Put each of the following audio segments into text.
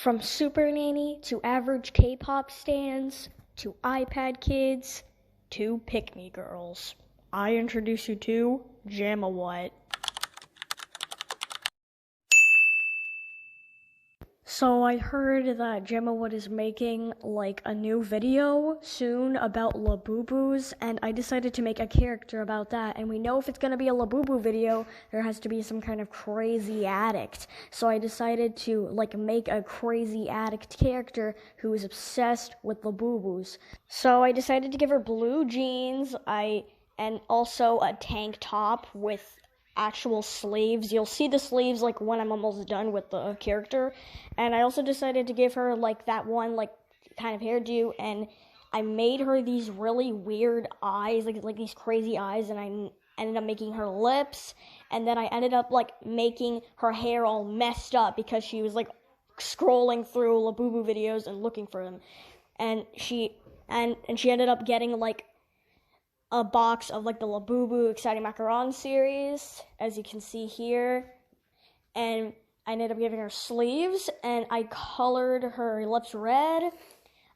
From Super Nanny to average K-pop stans to iPad kids to pick-me girls, I introduce you to Jamma What. So I heard that Jamma What is making like a new video soon about Labubus, and I decided to make a character about that. And we know if it's gonna be a Labubu video, there has to be some kind of crazy addict. So I decided to make a crazy addict character who is obsessed with Labubus. So I decided to give her blue jeans, and also a tank top with actual sleeves. You'll see the sleeves when I'm almost done with the character. And I also decided to give her that one kind of hairdo, and I made her these really weird eyes, like these crazy eyes, and I ended up making her lips, and then I ended up making her hair all messed up because she was scrolling through Labubu videos and looking for them, and she ended up getting a box of the Labubu Exciting Macaron series, as you can see here, and I ended up giving her sleeves, and I colored her lips red,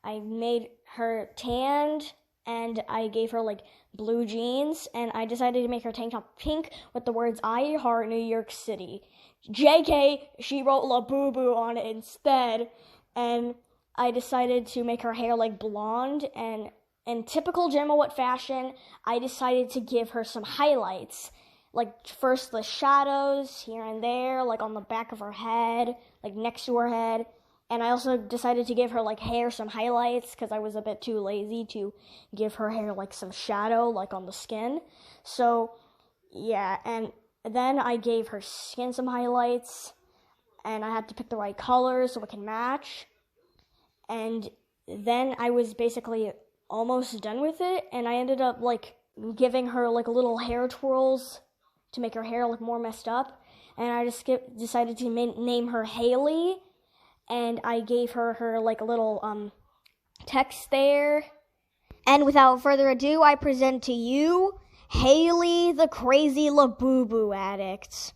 I made her tanned, and I gave her blue jeans, and I decided to make her tank top pink with the words "I Heart New York City." JK, she wrote Labubu on it instead, and I decided to make her hair blonde, and in typical Jamma What fashion, I decided to give her some highlights. First the shadows here and there, on the back of her head, next to her head. And I also decided to give her, hair some highlights, because I was a bit too lazy to give her hair, some shadow, on the skin. So, yeah, and then I gave her skin some highlights, and I had to pick the right colors so it can match. And then I was basically almost done with it, and I ended up giving her little hair twirls to make her hair look more messed up, and I just decided to name her Haley, and I gave her little text there. And without further ado, I present to you Haley, the crazy Labubu addict.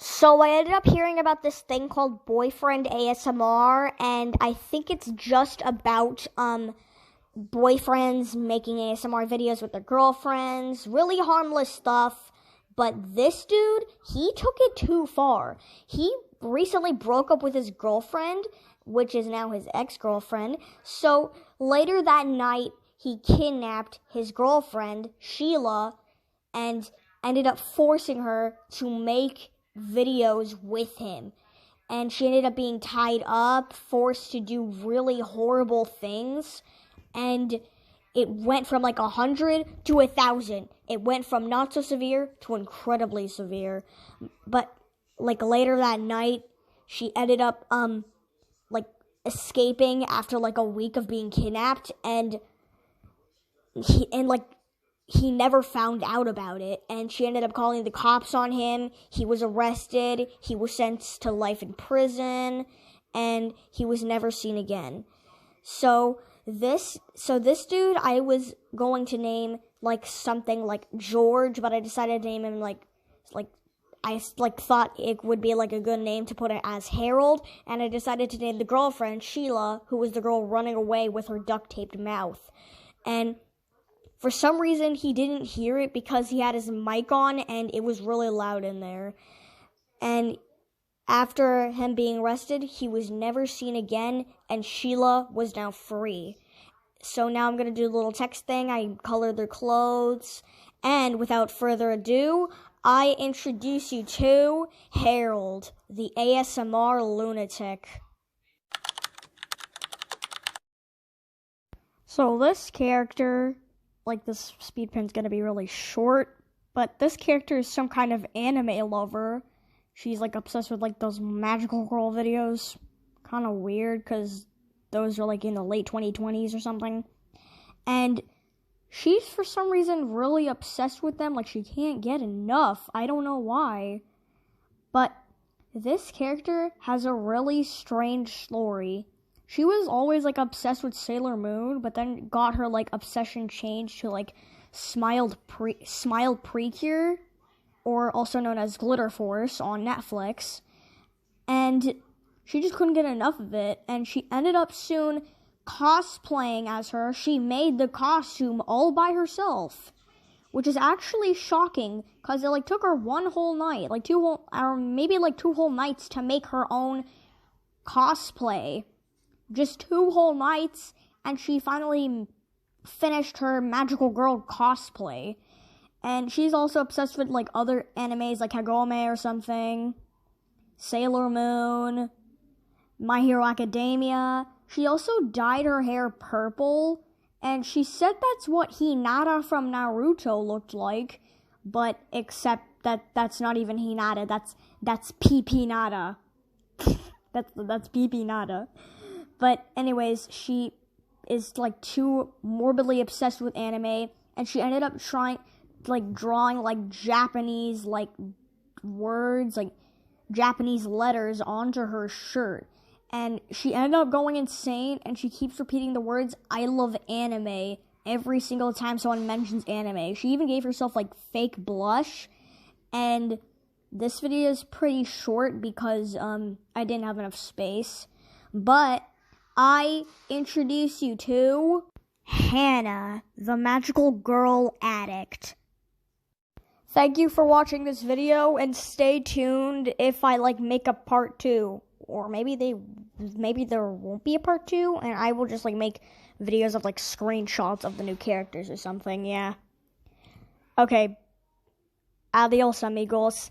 So I ended up hearing about this thing called boyfriend ASMR, and I think it's just about boyfriends making ASMR videos with their girlfriends, really harmless stuff. But this dude, he took it too far. He recently broke up with his girlfriend, which is now his ex-girlfriend. So later that night, he kidnapped his girlfriend, Sheila, and ended up forcing her to make videos with him, and she ended up being tied up, forced to do really horrible things, and it went from 100 to 1,000. It went from not so severe to incredibly severe. But later that night, she ended up escaping after a week of being kidnapped, and he never found out about it, and she ended up calling the cops on him. He was arrested, he was sentenced to life in prison, and he was never seen again. So this dude, I was going to name something like George, but I decided to name him I thought it would be a good name to put it as Harold, and I decided to name the girlfriend Sheila, who was the girl running away with her duct-taped mouth. And for some reason, he didn't hear it because he had his mic on and it was really loud in there. And after him being arrested, he was never seen again, and Sheila was now free. So now I'm going to do a little text thing. I colored their clothes. And without further ado, I introduce you to Harold, the ASMR lunatic. So this character, this speed pin's gonna be really short, but this character is some kind of anime lover. She's obsessed with those magical girl videos. Kind of weird, because those are in the late 2020s or something. And she's for some reason really obsessed with them. She can't get enough. I don't know why. But this character has a really strange story. She was always obsessed with Sailor Moon, but then got her obsession changed to Smiled Precure, or also known as Glitter Force on Netflix. and she just couldn't get enough of it, and she ended up soon cosplaying as her. She made the costume all by herself, which is actually shocking, because it took her one whole night, maybe 2 whole nights to make her own cosplay. Just 2 whole nights, and she finally finished her magical girl cosplay. And she's also obsessed with other animes like Kagome or something, Sailor Moon, My Hero Academia. She also dyed her hair purple, and she said that's what Hinata from Naruto looked like, but except that's not even Hinata, that's PP Nada. that's PP Nada. But anyways, she is too morbidly obsessed with anime, and she ended up drawing Japanese words, Japanese letters onto her shirt. And she ended up going insane, and she keeps repeating the words, "I love anime," every single time someone mentions anime. She even gave herself, fake blush. And this video is pretty short because, I didn't have enough space. But I introduce you to Hannah, the magical girl addict. Thank you for watching this video, and stay tuned if I, make a part 2. Or maybe there won't be a part 2, and I will just make videos of screenshots of the new characters or something. Yeah. Okay. Adios, amigos.